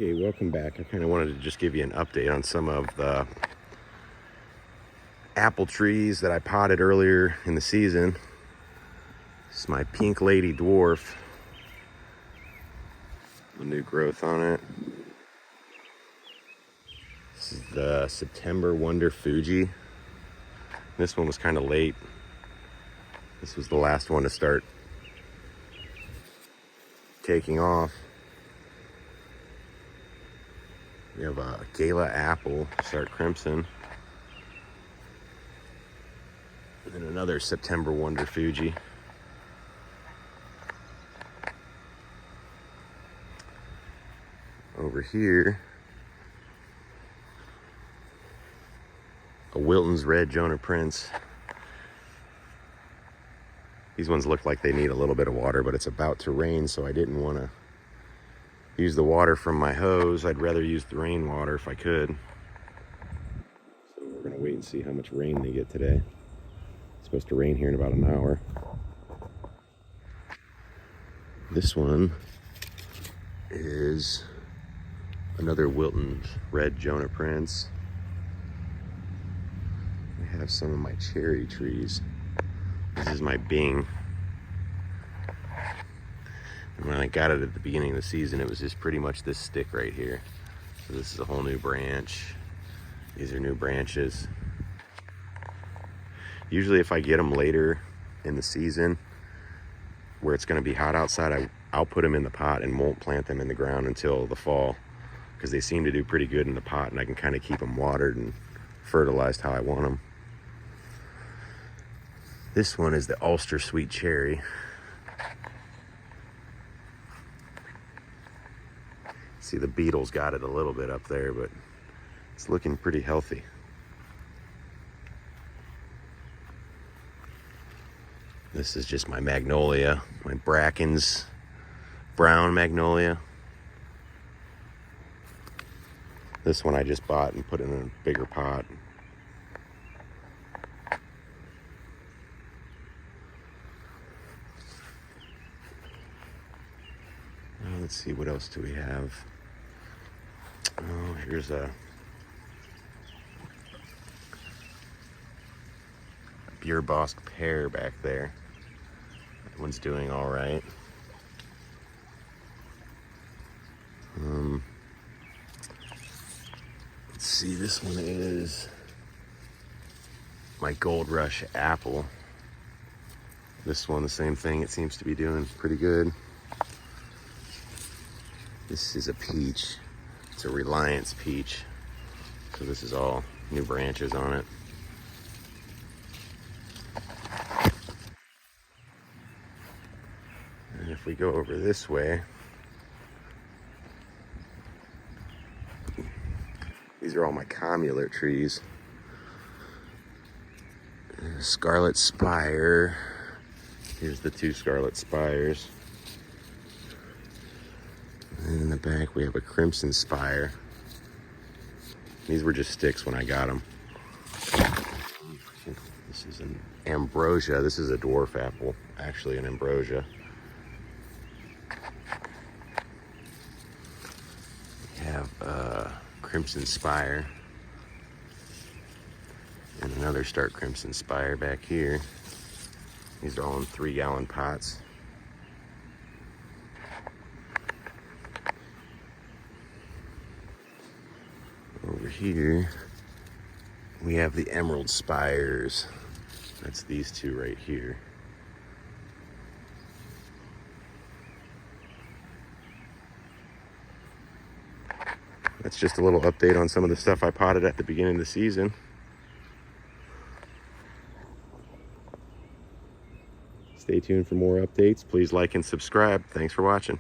Okay, welcome back. I kind of wanted to just give you an update on some of the apple trees that I potted earlier in the season. This is my pink lady dwarf. The new growth on it. This is the September Wonder Fuji. This one was kind of late. This was the last one to start taking off. We have a Gala apple, start crimson. And then another September Wonder Fuji. Over here, a Wilton's Red Jonah Prince. These ones look like they need a little bit of water, but it's about to rain, so I didn't want to use the water from my hose. I'd rather use the rainwater if I could. So we're going to wait and see how much rain they get today. It's supposed to rain here in about an hour. This one is another Wilton's Red Jonah Prince. I have some of my cherry trees. This is my Bing. And when I got it at the beginning of the season, it was just pretty much this stick right here. So this is a whole new branch. These are new branches. Usually if I get them later in the season, where it's going to be hot outside, I'll put them in the pot and won't plant them in the ground until the fall, because they seem to do pretty good in the pot, and I can kind of keep them watered and fertilized how I want them. This one is the Ulster Sweet Cherry. See, the beetles got it a little bit up there, but it's looking pretty healthy. This is just my magnolia, my Bracken's brown magnolia. This one I just bought and put in a bigger pot. Let's see, what else do we have? Oh, here's a Beer Boss pear back there. That one's doing all right. Let's see, this one is my Gold Rush apple. This one, the same thing, it seems to be doing pretty good. This is a peach. It's a Reliance peach. So this is all new branches on it. And if we go over this way, these are all my commulate trees. Scarlet Spire. Here's the two Scarlet Spires. And in the back we have a Crimson Spire. These were just sticks when I got them. This is an Ambrosia. This is a dwarf apple, actually an Ambrosia. We have Crimson Spire. And another Stark Crimson Spire back here. These are all in 3-gallon pots. Over here, we have the Emerald Spires. That's these two right here. That's just a little update on some of the stuff I potted at the beginning of the season. Stay tuned for more updates. Please like and subscribe. Thanks for watching.